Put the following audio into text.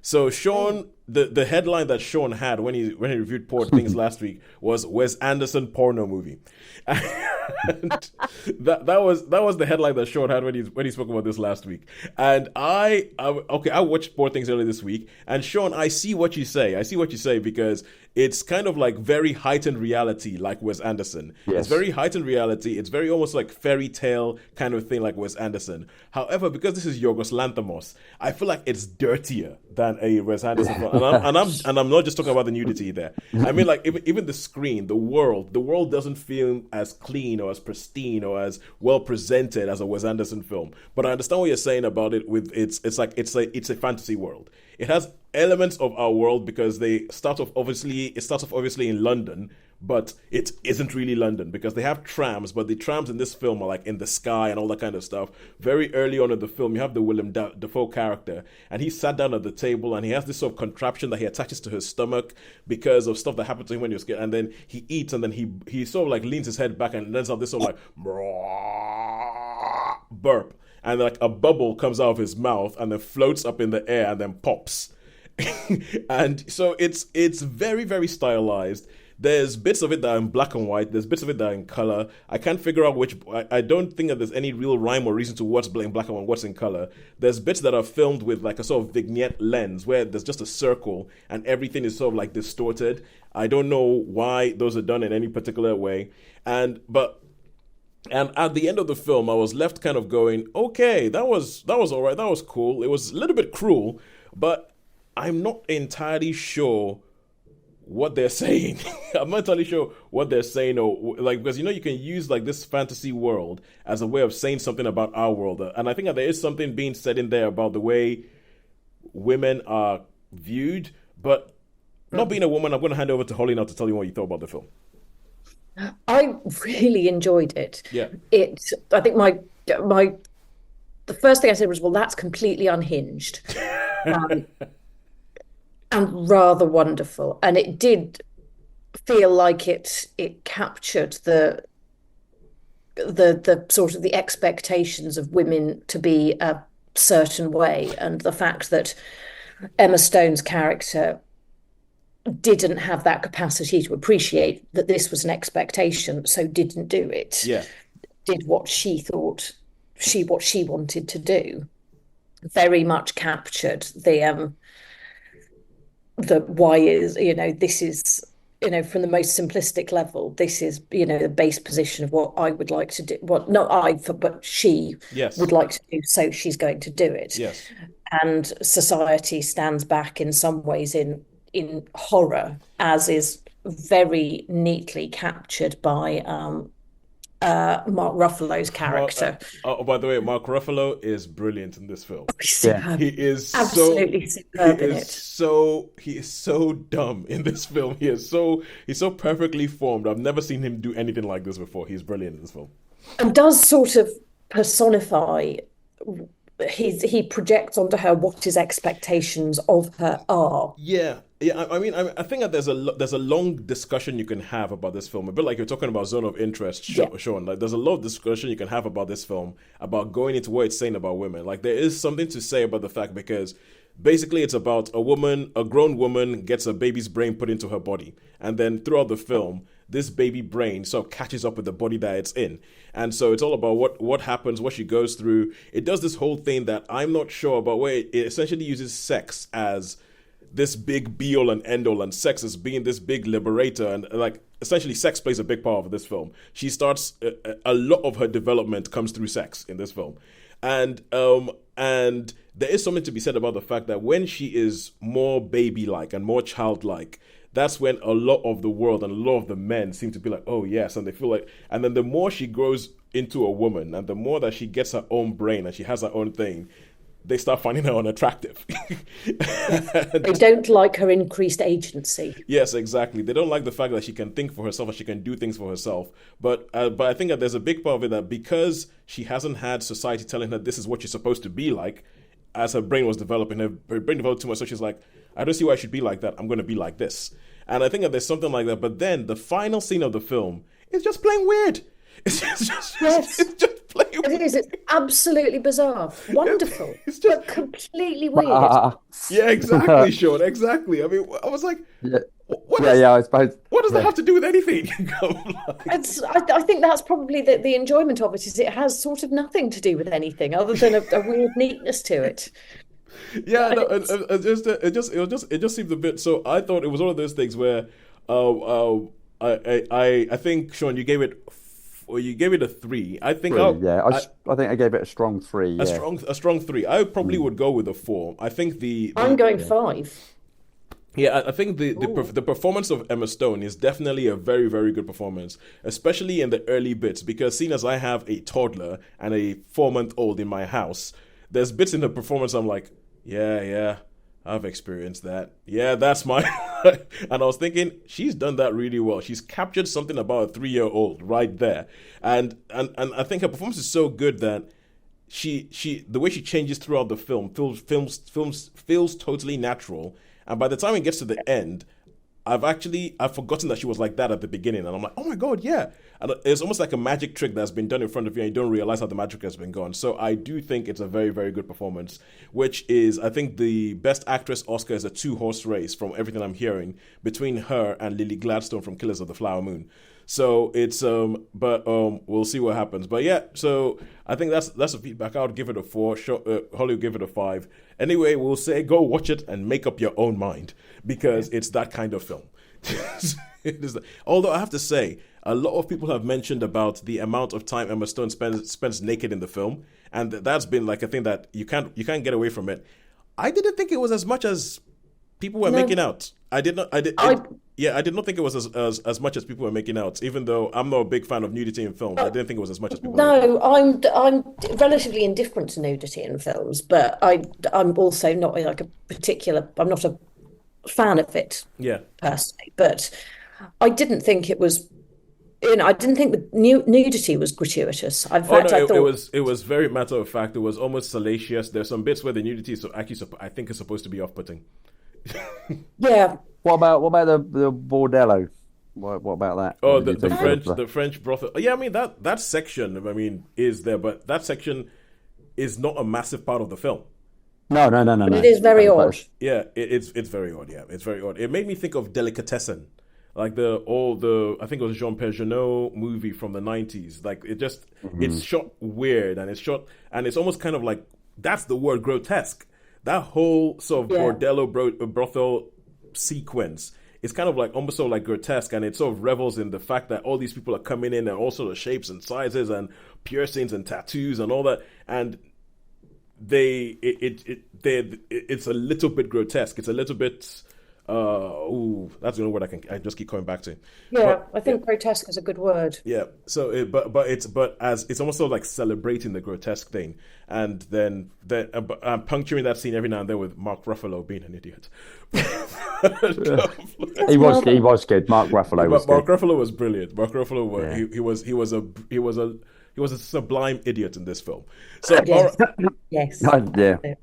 So Sean, the headline that Sean had when he reviewed Poor Things last week was Wes Anderson porno movie, and that was the headline that Sean had when he spoke about this last week. And I watched Poor Things earlier this week, and Sean, I see what you say. I see what you say because it's kind of like very heightened reality, like Wes Anderson. It's Yes. very heightened reality. It's very almost like fairy tale kind of thing, like Wes Anderson. However, because this is Yorgos Lanthimos, I feel like it's dirtier than a Wes Anderson film. And I'm not just talking about the nudity there. I mean, like even the screen, the world doesn't feel as clean or as pristine or as well presented as a Wes Anderson film. But I understand what you're saying about it. With it's a fantasy world. It has elements of our world because it starts off obviously in London, but it isn't really London because they have trams, but the trams in this film are like in the sky and all that kind of stuff. Very early on in the film, you have the Willem Dafoe character, and he sat down at the table and he has this sort of contraption that he attaches to his stomach because of stuff that happened to him when he was a kid. And then he eats, and then he sort of like leans his head back and lets out this sort of like burp, and like a bubble comes out of his mouth and then floats up in the air and then pops. And so it's very, very stylized. There's bits of it that are in black and white. There's bits of it that are in color. I can't figure out which. I don't think that there's any real rhyme or reason to what's in black and white, what's in color. There's bits that are filmed with like a sort of vignette lens where there's just a circle and everything is sort of like distorted. I don't know why those are done in any particular way. And at the end of the film, I was left kind of going, okay, that was all right. That was cool. It was a little bit cruel, but I'm not entirely sure what they're saying. I'm not entirely sure what they're saying, or like, because you can use like this fantasy world as a way of saying something about our world, and I think that there is something being said in there about the way women are viewed. But not being a woman, I'm going to hand over to Holly now to tell you what you thought about the film. I really enjoyed it. Yeah. I think the first thing I said was, well, that's completely unhinged. Um, and rather wonderful. And it did feel like it captured the sort of the expectations of women to be a certain way, and the fact that Emma Stone's character didn't have that capacity to appreciate that this was an expectation, so didn't do it. Yeah. Did what she thought what she wanted to do. Very much captured the why is, this is, from the most simplistic level, this is, the base position of what I would like to do. Well, not but she Yes. would like to do, so she's going to do it. Yes. And society stands back in some ways in horror, as is very neatly captured by Mark Ruffalo's character. By the way, Mark Ruffalo is brilliant in this film. Superb. He is Absolutely superb in it. he is so dumb in this film. He's so perfectly formed. I've never seen him do anything like this before. He's brilliant in this film. And does sort of personify, he projects onto her what his expectations of her are. Yeah. I mean, I think that there's a long discussion you can have about this film. A bit like you're talking about Zone of Interest, Sean. Like, there's a lot of discussion you can have about this film, about going into what it's saying about women. Like, there is something to say about the fact, because basically it's about a grown woman gets a baby's brain put into her body, and then throughout the film, this baby brain sort of catches up with the body that it's in. And so it's all about what happens, what she goes through. It does this whole thing that I'm not sure about, where it essentially uses sex as this big be all and end all, and sex as being this big liberator, and like essentially sex plays a big part of this film. She starts a lot of her development comes through sex in this film, and there is something to be said about the fact that when she is more baby-like and more childlike, that's when a lot of the world and a lot of the men seem to be like, oh yes, and they feel like, and then the more she grows into a woman and the more that she gets her own brain and she has her own thing, they start finding her unattractive. They don't like her increased agency. Yes, exactly. They don't like the fact that she can think for herself and she can do things for herself. But I think that there's a big part of it that because she hasn't had society telling her this is what you're supposed to be like, as her brain was developing, her brain developed too much, so she's like, I don't see why I should be like that. I'm going to be like this. And I think that there's something like that. But then the final scene of the film is just plain weird. Yes, it's just playing it with is. It's absolutely bizarre, wonderful, it's just but completely weird. Uh, yeah, exactly, Sean, exactly. I mean, I was like, yeah, what yeah, does yeah. I suppose. what does that Yeah, have to do with anything? Like, I think that's probably the enjoyment of it is it has sort of nothing to do with anything other than a weird neatness to it. yeah, no, And it's, it just seemed a bit. So I thought it was one of those things where, I think Sean, you gave it a three. I think three. Yeah, I I think I gave it a strong three. Yeah. a strong three. I probably Mm. would go with a four. I think I'm the going Yeah. five. yeah, I think Ooh. the performance of Emma Stone is definitely a very very good performance, especially in the early bits. Because seeing as I have a toddler and a 4 month old in my house, there's bits in the performance I'm like, yeah, yeah, I've experienced that. Yeah, that's my. And I was thinking she's done that really well. She's captured something about a 3 year old right there, and I think her performance is so good that she the way she changes throughout the film feels totally natural, and by the time it gets to the end, I've forgotten that she was like that at the beginning, and I'm like, oh my god, yeah. And it's almost like a magic trick that's been done in front of you, and you don't realize how the magic has been gone. So I do think it's a very very good performance, which is I think the best actress Oscar is a two-horse race from everything I'm hearing between her and Lily Gladstone from Killers of the Flower Moon. So it's but we'll see what happens. But yeah, so I think that's the feedback. I would give it a four. Holly would give it a five. Anyway, we'll say go watch it and make up your own mind because it's that kind of film. It is, although I have to say, a lot of people have mentioned about the amount of time Emma Stone spends naked in the film, and that's been like a thing that you can't get away from it. I didn't think it was as much as people were making No, out. I did not. I did. I Yeah, I did not think it was as much as people were making out. Even though I'm not a big fan of nudity in films, I didn't think it was as much as people were making out. no, I'm relatively indifferent to nudity in films, but I'm also not like a particular. I'm not a fan of it Yeah. personally, but I didn't think it was. I didn't think the nudity was gratuitous. In Oh no, fact, I thought, it was very matter of fact. It was almost salacious. There's some bits where the nudity is actually I think is supposed to be off-putting. yeah, What about the bordello? What about that? What Oh, did you the think French of the? the French brothel. Yeah, I mean that section. I mean is there, but that section is not a massive part of the film. No, no, no, no, but it no. is very But odd. it's, Yeah, it's very odd. Yeah, it's very odd. It made me think of Delicatessen, like the I think it was Jean Pierre Jeunet movie from the 90s. Like it's mhm. shot weird and it's almost kind of like that's the word grotesque. That whole sort of Yeah, brothel sequence is kind of like almost sort of like grotesque, and it sort of revels in the fact that all these people are coming in and all sort of shapes and sizes and piercings and tattoos and all that, and it's a little bit grotesque. It's a little bit that's the only word I just keep coming back to. yeah. But I yeah, think grotesque is a good word. yeah. So but as it's almost sort of like celebrating the grotesque thing, and then but I'm puncturing that scene every now and then with Mark Ruffalo being an idiot. That's He Marvel. was good. Mark Ruffalo was But Mark good. Ruffalo was brilliant. Mark Ruffalo was Yeah. he was a sublime idiot in this film. So all Yes, right, yes. Yeah. yeah.